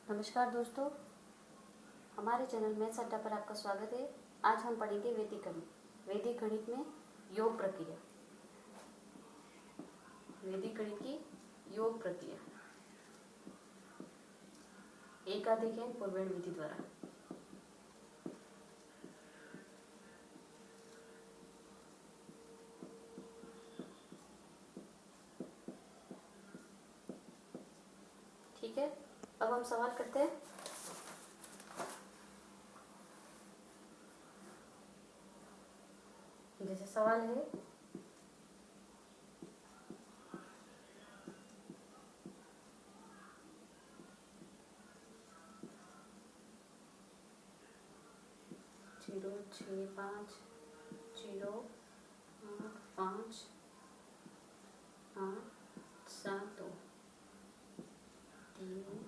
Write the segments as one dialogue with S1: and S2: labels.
S1: नमस्कार दोस्तों, हमारे चैनल मैथ्स अड्डा पर आपका स्वागत है। आज हम पढ़ेंगे वैदिक गणित। वैदिक गणित में योग प्रक्रिया, वैदिक गणित की योग प्रक्रिया एकाधिक एन पूर्वेण विधि द्वारा। ठीक है, अब हम सवाल करते हैं। जैसे सवाल है, जीरो 6 5 0 8 5 8 7 2 3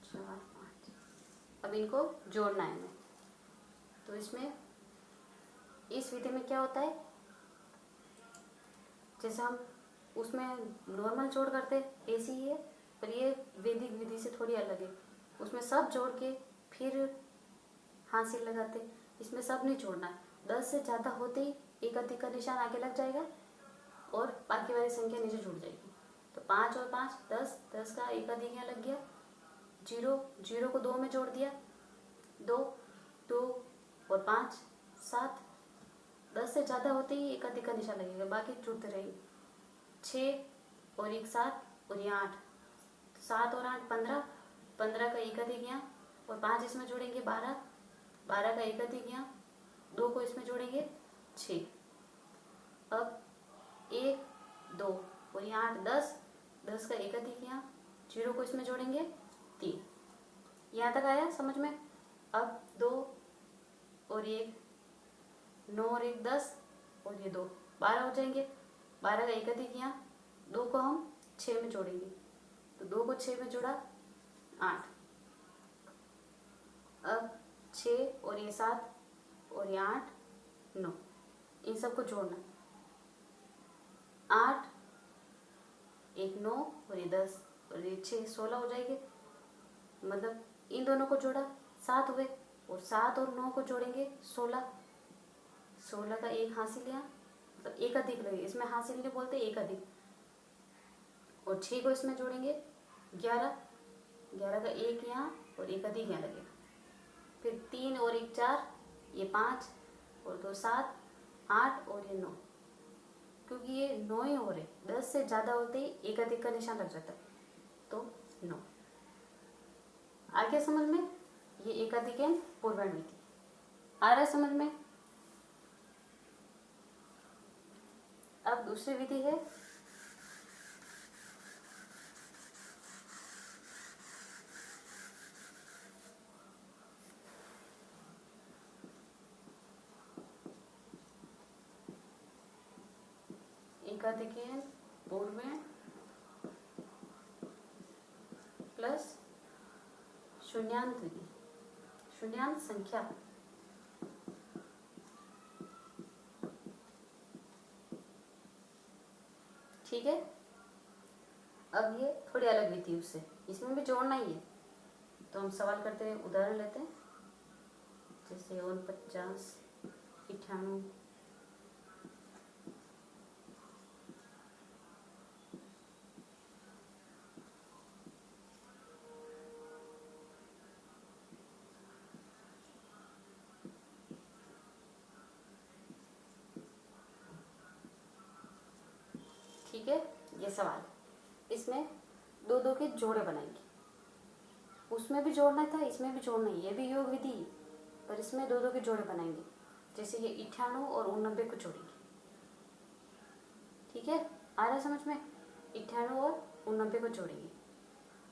S1: 4 5। अब इनको जोड़ना है हमें। तो इसमें इस विधि में क्या होता है, जैसे हम उसमें नॉर्मल जोड़ करते ऐसी ही है, पर ये वैदिक विधि से थोड़ी अलग है। उसमें सब जोड़ के फिर हासिल लगाते, इसमें सब नहीं जोड़ना है। 10 से ज़्यादा होते ही एक अधिक का निशान आगे लग जाएगा और बाकी वाली संख्या नीचे जुड़ जाएगी। तो 5 और 5 10, 10 का एक अधिक यहाँ लग गया। 0 0 को 2 में जोड़ दिया, 2 2 और 5 7। 10 से ज़्यादा होते ही एक अधिक का निशान लगेगा, बाकी जुड़ते रहेंगे। 6 और 1 7 और ये 8, 7 और 8 15, 15 का एक अधिक यहाँ और 5 इसमें जोड़ेंगे 12, 12 का एक अधिक यहाँ, 2 को इसमें जोड़ेंगे 6। अब 1 2 और ये 8 10, 10 का एक अधिक यहाँ, 0 को इसमें जोड़ेंगे 3। यहाँ तक आया समझ में। अब 2 और 1 9 और 1 10 और ये 2 12 हो जाएंगे। 12 का एक अधिक यहाँ, 2 को हम 6 में जोड़ेंगे, तो 2 को 6 में जोड़ा 8। अब 6 और ये 7 और ये 8 9, इन सबको जोड़ना। 8 एक 9 और ये 10 और ये 6 16 हो जाएंगे। मतलब इन दोनों को जोड़ा 7 हुए, और 7 और 9 को जोड़ेंगे 16। 16 का एक हासिल यहाँ, मतलब एक अधिक लगेगा, इसमें हासिल नहीं बोलते, एक अधिक। और 6 को इसमें जोड़ेंगे 11, 11 का एक यहाँ और एक अधिक यहाँ लगेगा। फिर 3 और 1 4, ये 5 और 2 7 8 और ये 9, क्योंकि ये 9 ही हो रहे। 10 से ज़्यादा होते ही एक अधिक का निशान लग जाता है, तो 9। आगे समझ में, ये एक अधिक एन पूर्वेण विधि आ रहा है समझ में। अब दूसरी विधि है एकाधिक एन पूर्वेण प्लस शून्यांत विधि, शून्यांत संख्या। ठीक है, अब ये थोड़ी अलग विधि उससे, इसमें भी जोड़ना ही है। तो हम सवाल करते हैं, उदाहरण लेते हैं। जैसे 49 98, ठीक है। ये सवाल, इसमें दो दो के जोड़े बनाएंगे। उसमें भी जोड़ना था, इसमें भी जोड़ना है, ये भी योग विधि, पर इसमें दो दो के जोड़े बनाएंगे। जैसे ये 98 और 89 को जोड़ेंगे। ठीक है, आ रहा है समझ में। 98 और 89 को जोड़ेंगे,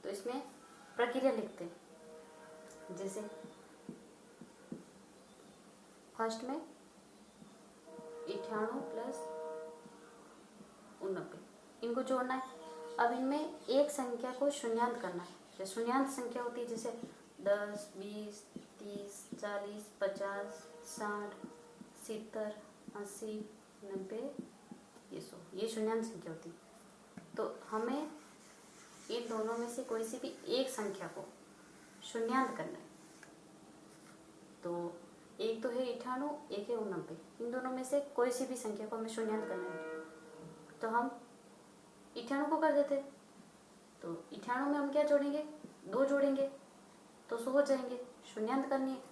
S1: तो इसमें प्रक्रिया लिखते हैं। जैसे फर्स्ट में 98 प्लस 89, इनको जोड़ना है। अब इनमें एक संख्या को शून्यांत करना है। जो शून्यांत संख्या होती है, जैसे 10 20 30 40 50 60 70 80 90 ये 100, ये शून्यांत संख्या होती है। तो हमें इन दोनों में से कोई सी भी एक संख्या को शून्यांत करना है। तो एक तो है 98, एक है 89, इन दोनों में से कोई सी भी संख्या को हमें शून्यांत करना है। तो हम 98 को कर देते। तो 98 में हम क्या जोड़ेंगे, 2 जोड़ेंगे तो 100 हो जाएंगे, शून्यांत करनी है।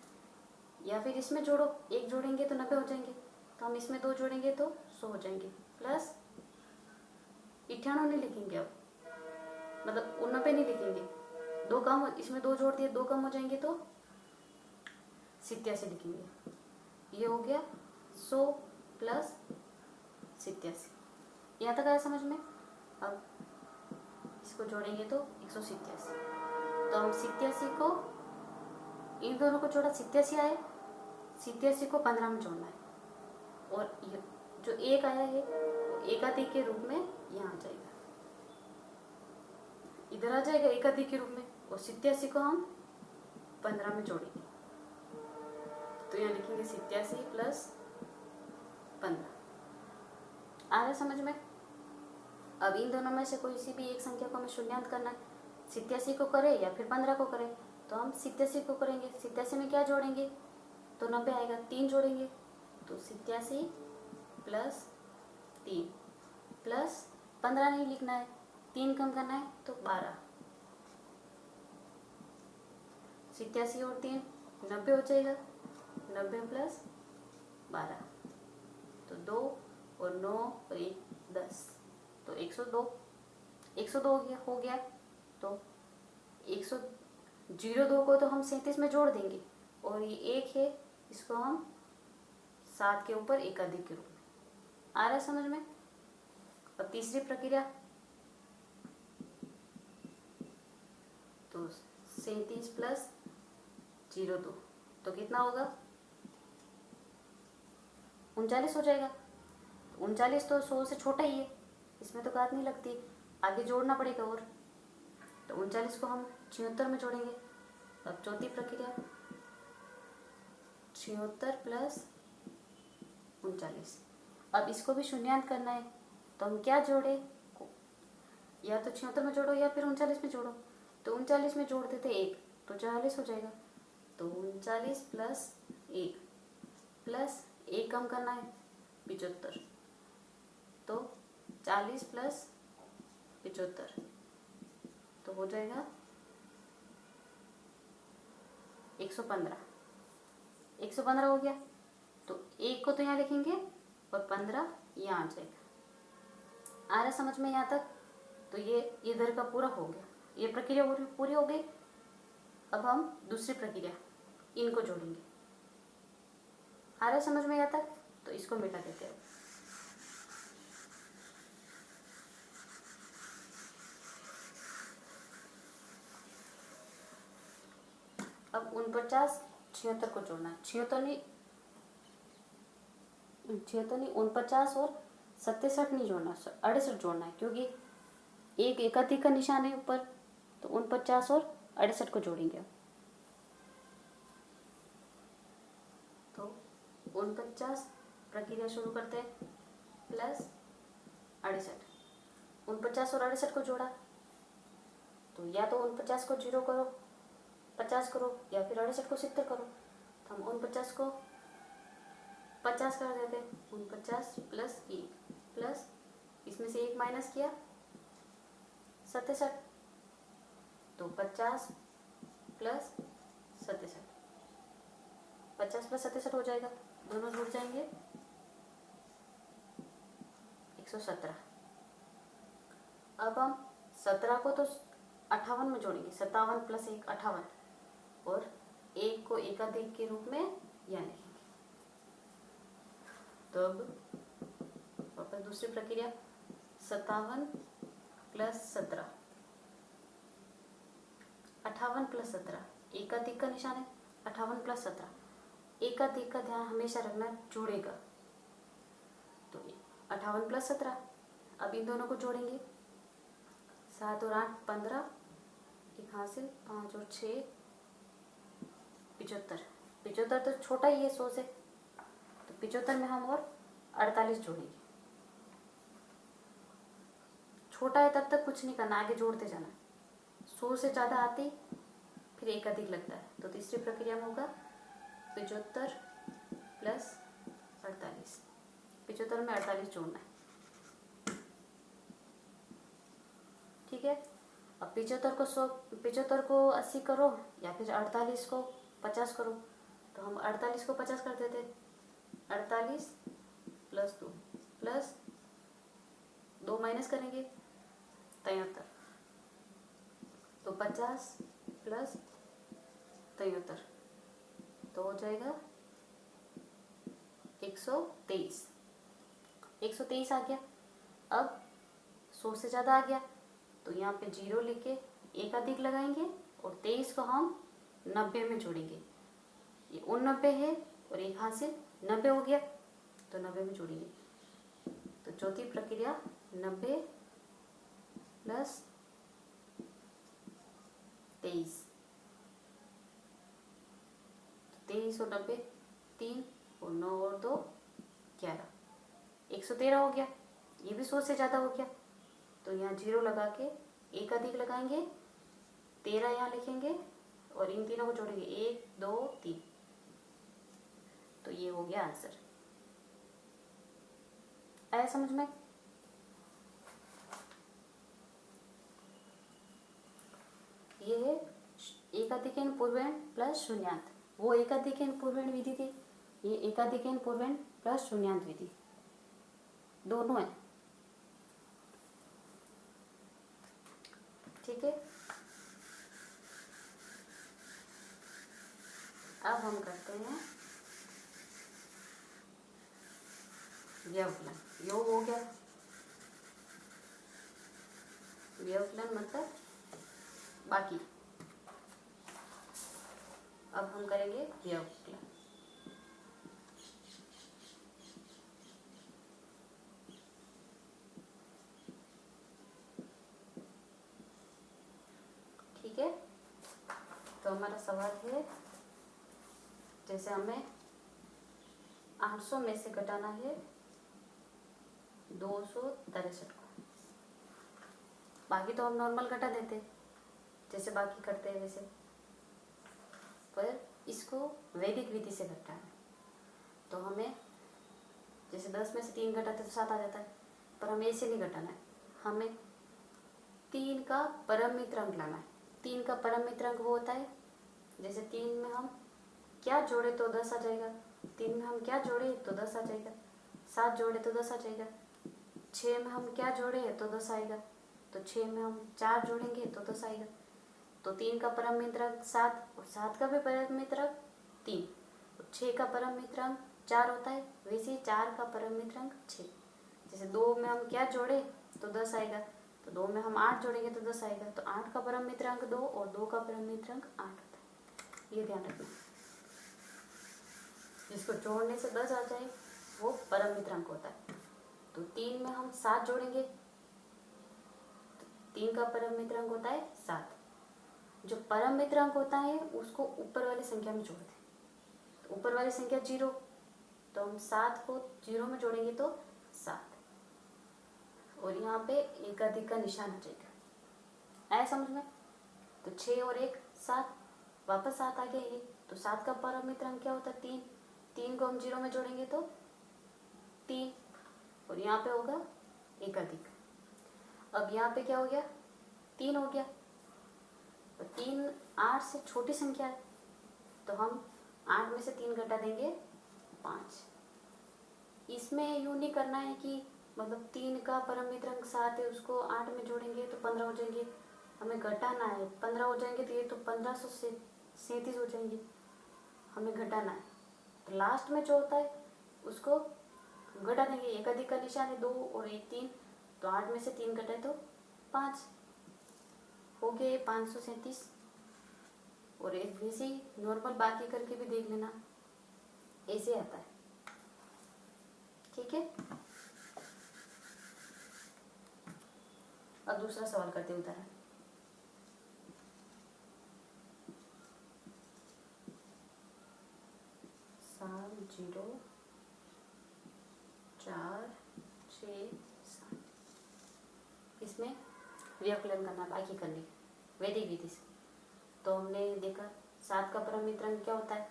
S1: या फिर इसमें जोड़ो, 1 जोड़ेंगे तो 90 हो जाएंगे, तो हम इसमें 2 जोड़ेंगे तो 100 हो जाएंगे। प्लस 98 नहीं लिखेंगे अब, मतलब 89 नहीं लिखेंगे, 2 कम, इसमें 2 जोड़ दिए, 2 कम हो जाएंगे तो 87 लिखेंगे। ये हो गया 100 प्लस 87। यहाँ तक आया समझ में। अब इसको जोड़ेंगे तो 187। तो हम 87 को, इन दोनों को जोड़ा, 87 आए, 87 को 15 में जोड़ना है। और ये जो 1 आया है वो एकाधिक के रूप में यहाँ आ जाएगा, इधर आ जाएगा एकाधिक के रूप में। और 87 को हम 15 में जोड़ेंगे तो यहाँ लिखेंगे 87 प्लस 15। आ रहा है समझ में। अब इन दोनों में से कोई सी भी एक संख्या को हमें शून्यांत करना है, 87 को करें या फिर 15 को करें। तो हम 87 को करेंगे, 87 में क्या जोड़ेंगे तो 90 आएगा, 3 जोड़ेंगे तो 87 प्लस 3 प्लस 15 नहीं लिखना है, 3 कम करना है तो 12। 87 और 3 90 हो जाएगा, 90 प्लस 12 तो 2 और 9 और 1 10, तो 102। 102 हो गया। तो 102 को तो हम 37 में जोड़ देंगे, और ये 1 है, इसको हम 7 के ऊपर एकाधिक के रूप में। आ रहा है समझ में। अब तीसरी प्रक्रिया, तो 37 प्लस 02 तो कितना होगा 39 हो जाएगा। 39 तो 100 से छोटा ही है, इसमें तो घात नहीं लगती, आगे जोड़ना पड़ेगा। और तो 39 को हम 76 में जोड़ेंगे। अब चौथी प्रक्रिया, 76 प्लस 39। अब इसको भी शून्यांत करना है, तो हम क्या जोड़े, या तो 76 में जोड़ो या फिर 39 में जोड़ो। तो 39 में जोड़ देते 1 तो 40 हो जाएगा। तो 39 प्लस 1 प्लस 1 कम करना है 75, तो 40 प्लस 75 तो हो जाएगा 115। 115 हो गया। तो 1 को तो यहाँ लिखेंगे और 15 यहाँ आ जाएगा। आ रहा समझ में यहाँ तक। तो ये इधर का पूरा हो गया, ये प्रक्रिया पूरी हो गई। अब हम दूसरी प्रक्रिया, इनको जोड़ेंगे। आ रहा समझ में यहाँ तक। तो इसको मिटा देते हैं। अब 49 76 को जोड़ना है, 76 नहीं 49 और 67 नहीं जोड़ना, 68 जोड़ना है, क्योंकि एक एकाधिक का निशान है ऊपर। तो 49 और 68 को जोड़ेंगे। तो 49 प्रक्रिया शुरू करते हैं, प्लस 68। 49 और 68 को जोड़ा, तो या तो 49 को 0 करो, 50 करो, या फिर 68 को 70 करो। तो हम 49 को 50 कर देते हैं। 49 प्लस 1 प्लस इसमें से 1 माइनस किया 67, तो 50 प्लस 67, 50 प्लस 67 हो जाएगा, दोनों जुड़ जाएंगे 117। अब हम 17 को तो 58 में जोड़ेंगे, 57 प्लस 1 58, और 1 को एकाधिक के रूप में यहाँ लिखेंगे। तो अब वापस दूसरी प्रक्रिया, 57 प्लस 17, 58 प्लस 17, एकाधिक का निशान है, 58 प्लस 17, एकाधिक का ध्यान हमेशा रखना, जोड़ेगा। तो 58 प्लस 17, अब इन दोनों को जोड़ेंगे, 7 और 8 15, 1 हासिल, 5 और 6 75। 75 तो छोटा ही है 100 से, तो 75 में हम और 48 जोड़ेंगे। छोटा है तब तक कुछ नहीं करना, आगे जोड़ते जाना। 100 से ज़्यादा आती फिर एक अधिक लगता है। तो तीसरी प्रक्रिया में होगा 75 प्लस 48। 75 में 48 जोड़ना है, ठीक है। अब 75 को 80 करो या फिर 48 को 50 करो। तो हम 48 को 50 कर देते, 48 प्लस 2 प्लस 2 माइनस करेंगे 73, तो 50 प्लस 73 तो हो जाएगा 123। 123 आ गया। अब 100 से ज़्यादा आ गया तो यहाँ पे 0 लिख के एक अधिक लगाएंगे और 23 को हम 90 में जोड़ेंगे। ये 89 है और एक हाथ से 90 हो गया तो 90 में जोड़ेंगे। तो चौथी प्रक्रिया 90 प्लस 23, 23 और 90 3 और 9 और 2 11, 113 हो गया। ये भी 100 से ज़्यादा हो गया तो यहाँ 0 लगा के एक अधिक लगाएंगे, 13 यहाँ लिखेंगे और इन तीनों को जोड़ेंगे 1 2 3। तो ये हो गया आंसर। आया समझ में? ये है एकाधिकन पूर्वेण प्लस शून्यांत। वो एकाधिकन पूर्वेण विधि थी, ये एकाधिकन पूर्वेण प्लस शून्यांत विधि, दोनों है, ठीक है। अब हम करते हैं व्यवकलन। योग हो गया, व्यवकलन मतलब बाकी। अब हम करेंगे व्यवकलन। ठीक है, तो हमारा सवाल है, जैसे हमें 800 में से घटाना है 263 को। बाकी तो हम नॉर्मल घटा देते जैसे बाकी करते हैं वैसे, पर इसको वैदिक विधि से घटाना है। तो हमें जैसे 10 में से 3 घटाते तो 7 आ जाता है, पर हमें ऐसे नहीं घटाना है। हमें 3 का परम मित्र अंक लाना है। 3 का परम मित्र अंक वो होता है, जैसे 3 में हम क्या जोड़े तो 10 आ जाएगा, 3 में हम क्या जोड़े तो 10 आ जाएगा, 7 जोड़े तो 10 आ जाएगा, 6 में हम क्या जोड़े तो 10 आएगा, तो 6 में हम 4 जोड़ेंगे तो 10 आएगा। तो 3 का परम मित्रांक 7 और 7 का भी परम मित्रांक 3 और 6 का परम मित्रांक 4 होता है, वैसे ही 4 का परम मित्रांक 6। जैसे 2 में हम क्या जोड़े तो 10 आएगा, तो 2 में हम 8 जोड़ेंगे तो 10 आएगा। तो 8 का परम मित्रांक 2 और 2 का परम मित्रांक 8 होता है, ये ध्यान रखना। जिसको जोड़ने से 10 आ जाए वो परम मित्रांक होता है। तो 3 में हम 7 जोड़ेंगे तो 3 का परम मित्रांक होता है 7। जो परम मित्रांक होता है उसको ऊपर वाली संख्या में जोड़ दें। तो ऊपर वाली संख्या 0, तो हम 7 को 0 में जोड़ेंगे तो 7, और यहाँ पे एक अधिक का निशान आ जाएगा। आया समझ में? तो 6 और 1 7, वापस 7 आ गया ये। तो 7 का परम मित्रांक क्या होता है 3, 3 को हम 0 में जोड़ेंगे तो 3, और यहाँ पे होगा एक अधिक। अब यहाँ पे क्या हो गया 3 हो गया। तो 3 8 से छोटी संख्या है, तो हम 8 में से 3 घटा देंगे 5। इसमें यूँ नहीं करना है कि मतलब 3 का परम मित्रांक 7 है, उसको 8 में जोड़ेंगे तो 15 हो जाएंगे। हमें घटाना है, 15 हो जाएंगे तो ये तो 1537 हो जाएंगे, हमें घटाना है। तो लास्ट में जो होता है उसको घटा देंगे। एक अधिक का निशान है 2 और 1 3, तो 8 में से 3 घटाए तो 5 हो गए 537। और एक वैसे ही नॉर्मल बाकी करके भी देख लेना, ऐसे आता है, ठीक है। अब दूसरा सवाल करते हैं उदाहरण। सात 0 4 6 7, इसमें व्यवकलन करना बाकी करने वैदिक विधि से। तो हमने देखा 7 का परम मित्रांक क्या होता है,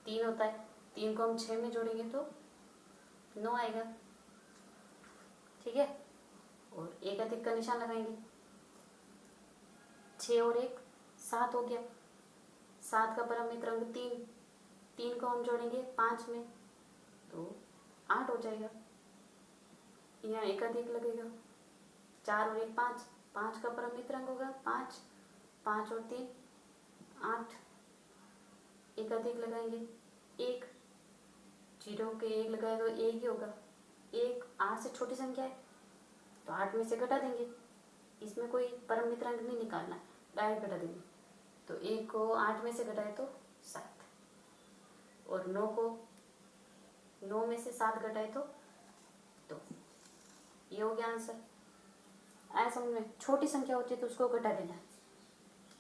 S1: 3 होता है। 3 को हम 6 में जोड़ेंगे तो 9 आएगा, ठीक है। और एक अधिक का निशान लगाएंगे, 6 और 1 7 हो गया। 7 का परम मित्रांक 3, 3 को हम जोड़ेंगे 5 में तो 8 हो जाएगा। यहाँ एक अधिक लगेगा, 4 और 1 5, 5 का परम मित्रांक होगा 5, 5 और 3 8, एक अधिक लगाएंगे 1, 0 के 1 लगाए तो 1 ही होगा। 1 8 से छोटी संख्या है तो 8 में से घटा देंगे, इसमें कोई परम मित्रांक नहीं निकालना है, डायरेक्ट घटा देंगे। तो 1 को 8 में से घटाए तो 7, और 9 को 9 में से 7 घटाए तो 2। ये हो गया आंसर। आया समझ में? छोटी संख्या होती है तो उसको घटा देना है,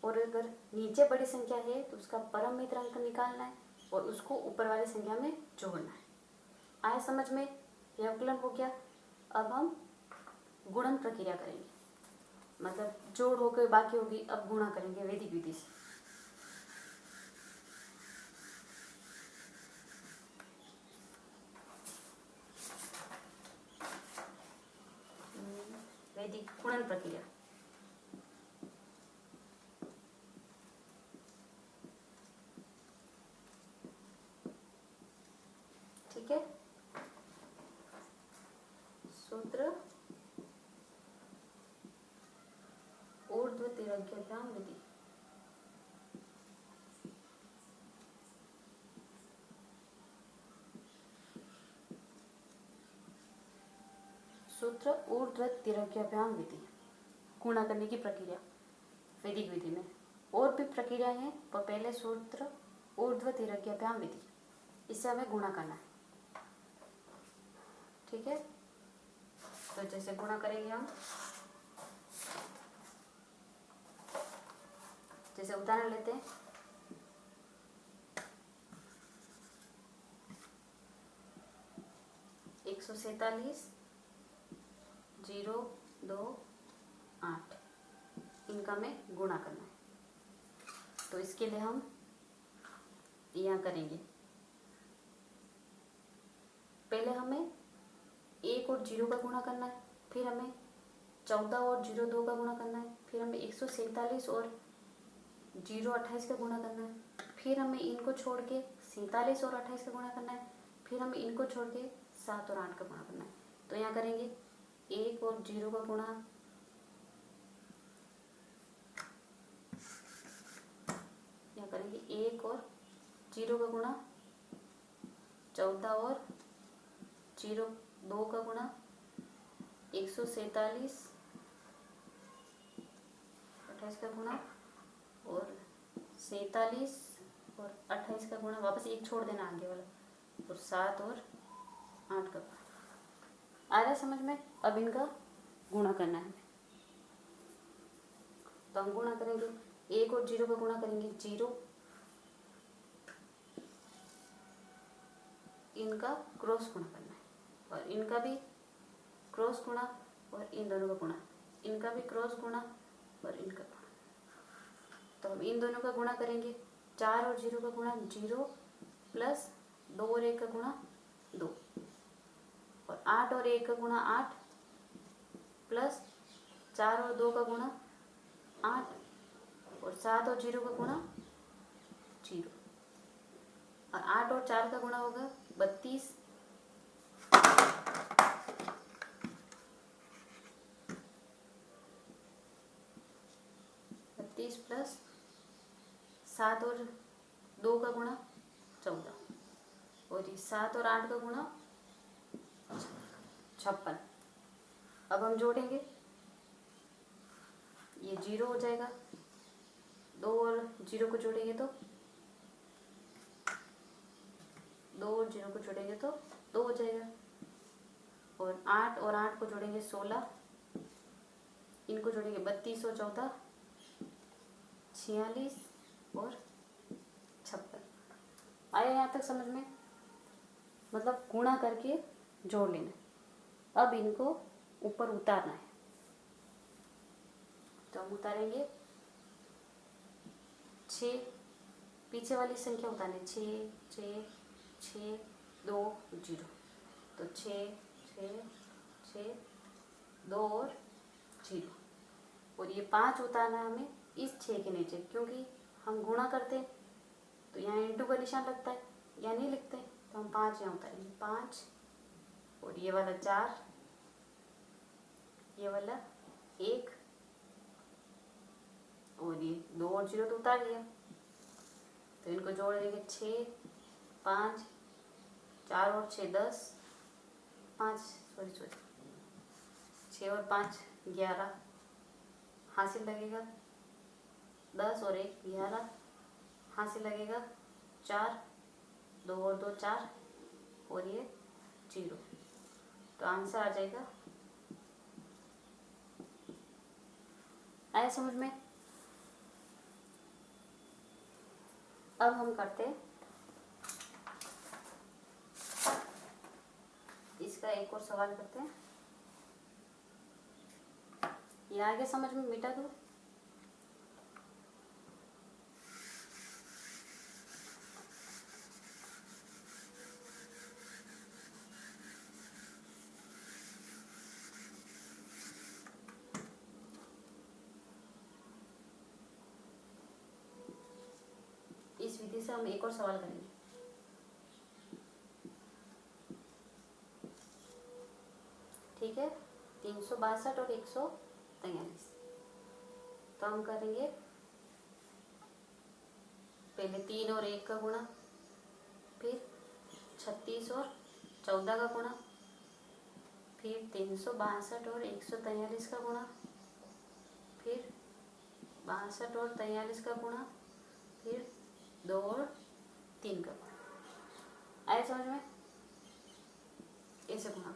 S1: और अगर नीचे बड़ी संख्या है तो उसका परम मित्रांक निकालना है और उसको ऊपर वाली संख्या में जोड़ना है। आया समझ में? यह अवकलन हो गया। अब हम गुणन प्रक्रिया करेंगे, मतलब जोड़ होकर बाकी होगी, अब गुणा करेंगे वैदिक विधि से। वैदिक गुणन प्रक्रिया। ठीक है, सूत्र ऊर्ध्व तिर्यकाभ्याम विधि। सूत्र ऊर्ध्व तिर्यकाभ्याम विधि, गुणा करने की प्रक्रिया वैदिक विधि में। और भी प्रक्रिया है, पर पहले सूत्र ऊर्ध्व तिर्यकाभ्याम विधि, इससे हमें गुणा करना है। ठीक है, तो जैसे गुणा करेंगे हम, जैसे उदाहरण लेते हैं, एक 147 0 2 8, इनका हमें गुणा करना है। तो इसके लिए हम यहाँ करेंगे, पहले हमें 1 और 0 का गुणा करना है, फिर हमें 14 और 0 2 का गुणा करना है, फिर हमें 147 और 0 28 का गुणा करना है, फिर हमें इनको छोड़ के 47 और 28 का गुणा करना है, फिर हमें इनको छोड़ के 7 और 8 का गुणा करना है। तो यहाँ करेंगे 1 और 0 का गुणा, यहाँ करेंगे 1 और 0 का गुणा, 14 और 0 2 का गुणा, 147 28 का गुणा, और 47 और 28 का गुणा, वापस एक छोड़ देना आगे वाला, और 7 और 8 का गुणा। आ रहा है समझ में? अब इनका गुणा करना है, तो हम गुणा करेंगे, 1 और 0 का गुणा करेंगे 0, इनका क्रॉस गुणा करना है, और इनका भी क्रॉस गुणा, और इन दोनों का गुणा, इनका भी क्रॉस गुणा, और इनका गुणा। तो हम इन दोनों का गुणा करेंगे, 4 और 0 का गुणा 0, प्लस 2 और 1 का गुणा 2, और 8 और 1 का गुणा 8, प्लस 4 और 2 का गुणा 8, और 7 और 0 का गुणा 0, और 8 और 4 का गुणा होगा 32, प्लस 7 और 2 का गुणा 14, और ये 7 और 8 का गुणा 56। अब हम जोड़ेंगे, ये 0 हो जाएगा, 2 और 0 को जोड़ेंगे तो 2 और 0 को जोड़ेंगे तो 2 हो जाएगा, और 8 और 8 को जोड़ेंगे 16, इनको जोड़ेंगे 32 और 14 46 और 56। आया यहाँ तक समझ में? मतलब गुणा करके जोड़ लेना। अब इनको ऊपर उतारना है, तो हम उतारेंगे, 6 पीछे वाली संख्या उतारनी, 6 6 6 2 0, तो 6 6 6 2 और 0, और ये 5 उतारना है हमें इस 6 के नीचे, क्योंकि हम गुणा करते हैं तो यहाँ इंटू का निशान लगता है, या नहीं लिखते, तो हम 5 यहाँ उतारेंगे, 5, और ये वाला 4, ये वाला 1, और ये 2 और 0 तो उतार लिया, तो इनको जोड़ देंगे, 6 5 4 और 6 10, 5 सॉरी 6 और 5 11, हासिल लगेगा 10 और 1 11, हासिल लगेगा 4, 2 और 2 4, और ये 0, तो आंसर आ जाएगा। आया समझ में? अब हम करते हैं इसका एक और सवाल करते हैं। ये आगे समझ में, मिटा दो। इस विधि से हम एक और सवाल करेंगे। ठीक है, 362 और 143, तो हम करेंगे पहले 3 और 1 का गुणा, फिर 36 और 14 का गुणा, फिर 362 और 143 का गुणा, फिर 62 और 43 का गुणा, फिर 2 और 3 का गुणा। आए समझ में? ऐसे गुणा,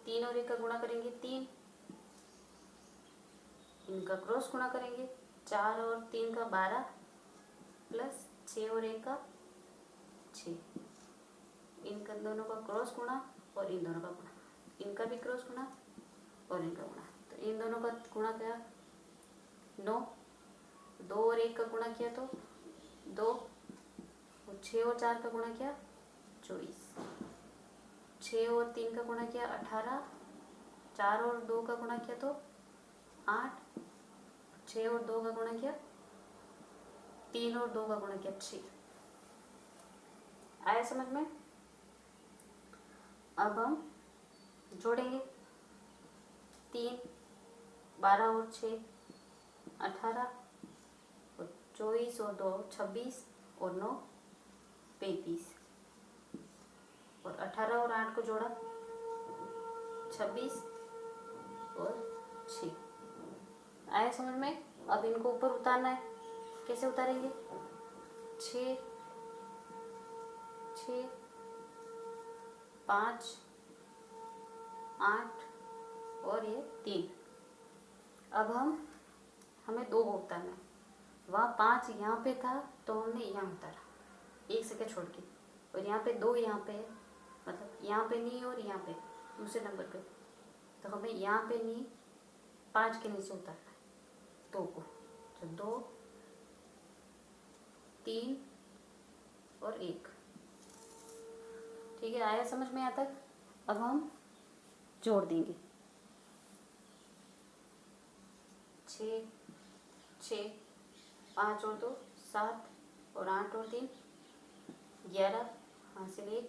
S1: 3 और 1 का गुणा करेंगे 3, इनका क्रॉस गुणा करेंगे 4 और 3 का 12, प्लस 6 और 1 का 6, इनका दोनों का क्रॉस गुणा और इन दोनों का गुणा, इनका भी क्रॉस गुणा और इनका गुणा, तो इन दोनों का गुणा किया 9, 2 और 1 का गुणा किया तो 2, और 6 और 4 का गुणा किया 24, 6 और 3 का गुणा किया 18, 4 और 2 का गुणा किया तो 8, 6 और 2 का गुणा किया, 3 और 2 का गुणा किया 6। आया समझ में? अब हम जोड़ेंगे 3, 12 और 6 18, और 24 और 2 26, और 9 35, और 18 और 8 को जोड़ा 26 और 6। आया समझ में? अब इनको ऊपर उतारना है, कैसे उतारेंगे? 6 6 5 8 और ये 3। अब हमें 2 को उतारना है, वहाँ 5 यहाँ पे था तो हमने यहाँ उतारा एक सेकंड छोड़ के, और यहाँ पे 2 यहाँ पे है, मतलब यहाँ पे नहीं और यहाँ पे दूसरे नंबर पे, तो हमें यहाँ पे नहीं 5 के नीचे उतारना है 2 को, तो 2 3 और 1। ठीक है, आया समझ में यहाँ तक? अब हम जोड़ देंगे 6 6 5 और 2 7, और 8 और 3 11, हासिल 1,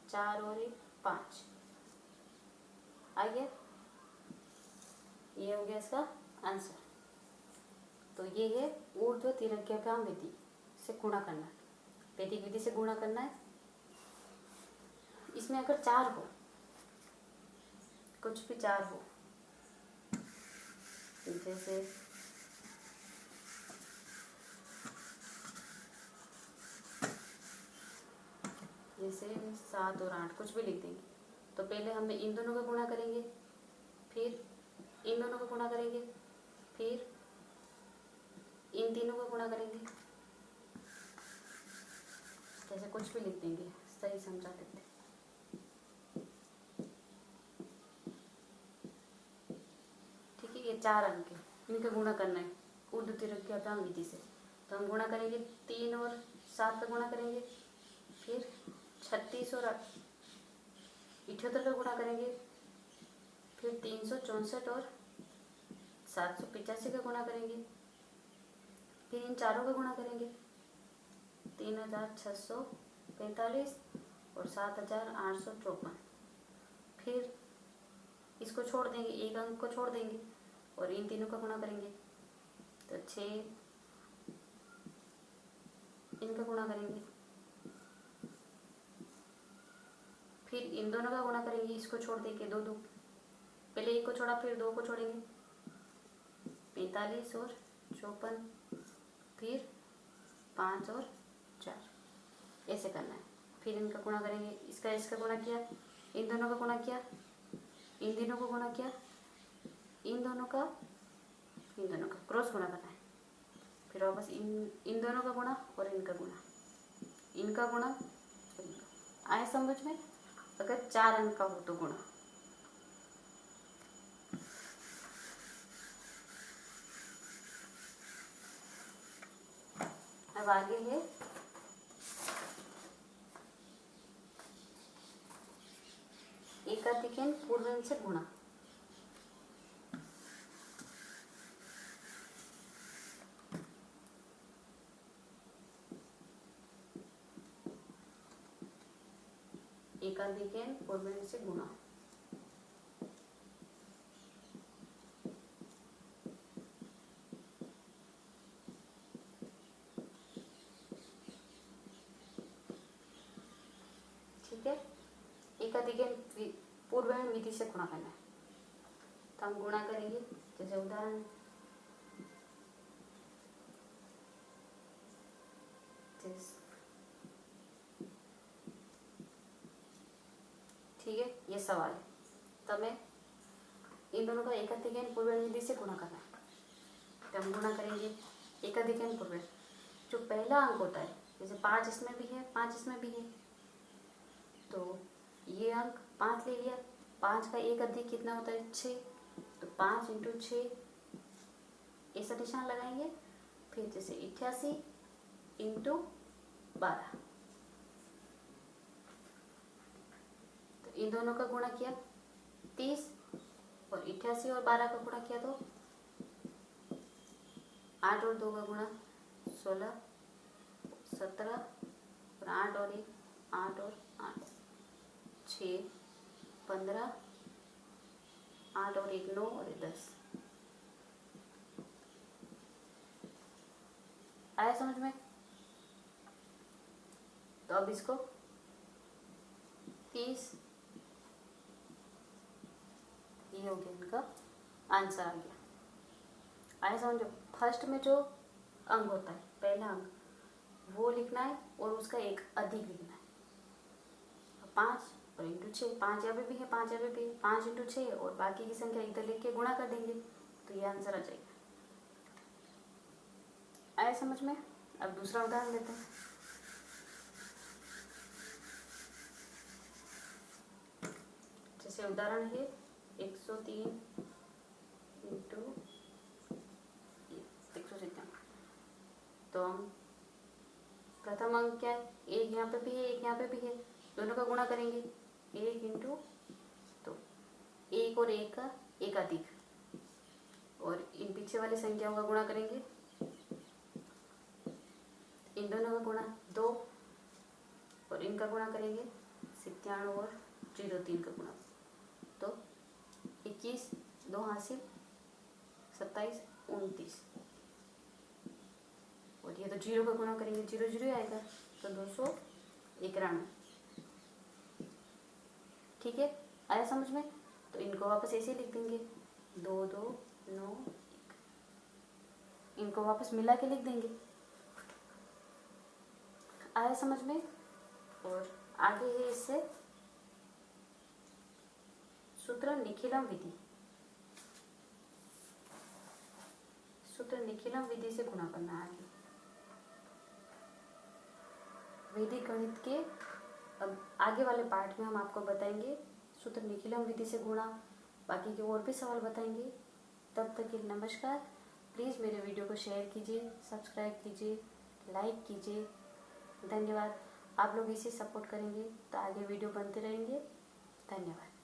S1: 4 और 1 5। आ गया? ये हो गया इसका आंसर। तो ये है ऊर्ध्व तिर्यकाभ्याम विधि से गुणा करना है, वैदिक विधि से गुणा करना है। इसमें अगर 4 हो, कुछ भी 4 हो, जैसे जैसे 7 और 8 कुछ भी लिख देंगे, तो पहले हम इन दोनों का गुणा करेंगे, फिर इन दोनों का गुणा करेंगे, फिर इन तीनों का गुणा करेंगे, जैसे कुछ भी लिख देंगे, सही समझा देते। ठीक है, ये 4 अंक है, इनका गुणा करना है ऊर्ध्व तिर्यकाभ्याम विधि से। तो हम गुणा करेंगे 3 और 7 का गुणा करेंगे, फिर 36 और 78 का गुणा करेंगे, फिर 364 और 785 का गुणा करेंगे, फिर इन चारों का गुणा करेंगे, 3645 और 7854। फिर इसको छोड़ देंगे, एक अंक को छोड़ देंगे और इन तीनों का गुणा करेंगे, तो 6 इनका गुणा करेंगे, फिर इन दोनों का गुणा करेंगे, इसको छोड़ देंगे, दो दो, पहले एक को छोड़ा फिर दो को छोड़ेंगे, 45 और 54, फिर 5 और 4, ऐसे करना है। फिर इनका गुणा करेंगे, इसका गुणा किया, इन दोनों का गुणा किया, इन तीनों को गुणा किया, इन दोनों का क्रॉस गुणा करना है। फिर वापस इन दोनों का गुणा और इनका गुणा, इनका गुणा और इनका। आए समझ में? अगर 4 अंक का हो तो गुणा। अब आगे है एकाधिकन पूर्वन से गुणा। एकाधिकन पूर्वन से गुणा। ठीक है, एकाधिकन पूर्वन विधि से गुणा करना है, तो हम गुणा करेंगे। जैसे उदाहरण, ठीक है, ये सवाल है, तो हमें इन दोनों का एकाधिकन पूर्वन विधि से गुणा करना है। तो हम गुणा करेंगे एकाधिकन पूर्वन, जो पहला अंक होता है, जैसे 5 इसमें भी है 5 इसमें भी है, तो ये अंक 5 ले लिया, 5 का एक अधिक कितना होता है 6, तो 5 × 6 ऐसा निशान लगाएंगे। फिर जैसे 88 × 12, तो इन दोनों का गुणा किया 30 और 88 और 12 का गुणा किया तो 8 और 2 का गुणा 16, 17 और 8 और 1 8 और 8 6 15, 8 और 1 9 और 10। आया समझ में? तो अब इसको 30, ये हो गया, इनका आंसर आ गया। आया समझो? फर्स्ट में जो अंक होता है, पहला अंक, वो लिखना है और उसका एक अधिक लिखना है। 5 और × 6, 5 यहाँ पे भी है 5 यहाँ पे भी है, 5 × 6 और बाकी की संख्या इधर लिख के गुणा कर देंगे, तो ये आंसर आ जाएगा। आया समझ में? अब दूसरा उदाहरण लेते हैं। जैसे उदाहरण है 103 × 157, तो हम प्रथम अंक क्या है, एक यहाँ पे भी है एक यहाँ पे भी है, दोनों का गुणा करेंगे, 1 × 2, 1 और 1 का एक अधिक, और इन पीछे वाली संख्याओं का गुणा करेंगे, इन दोनों का गुणा 2 और इनका गुणा करेंगे 97 और 03 का गुणा, तो 21 2 हासिल 27 29, और ये तो 0 का गुणा करेंगे 0 0 आएगा, तो 291। ठीक है, आया समझ में? तो इनको वापस ऐसे लिख देंगे 2 2 9 1, इनको वापस मिला के लिख देंगे। आया समझ में? और आगे है इससे सूत्र निखिलम विधि। सूत्र निखिलम विधि से गुणा करना है आगे। वैदिक गणित के अब आगे वाले पार्ट में हम आपको बताएंगे सूत्र निखिलम विधि से गुणा, बाकी के और भी सवाल बताएंगे। तब तक के लिए नमस्कार। प्लीज़ मेरे वीडियो को शेयर कीजिए, सब्सक्राइब कीजिए, लाइक कीजिए। धन्यवाद। आप लोग इसे सपोर्ट करेंगे तो आगे वीडियो बनते रहेंगे। धन्यवाद।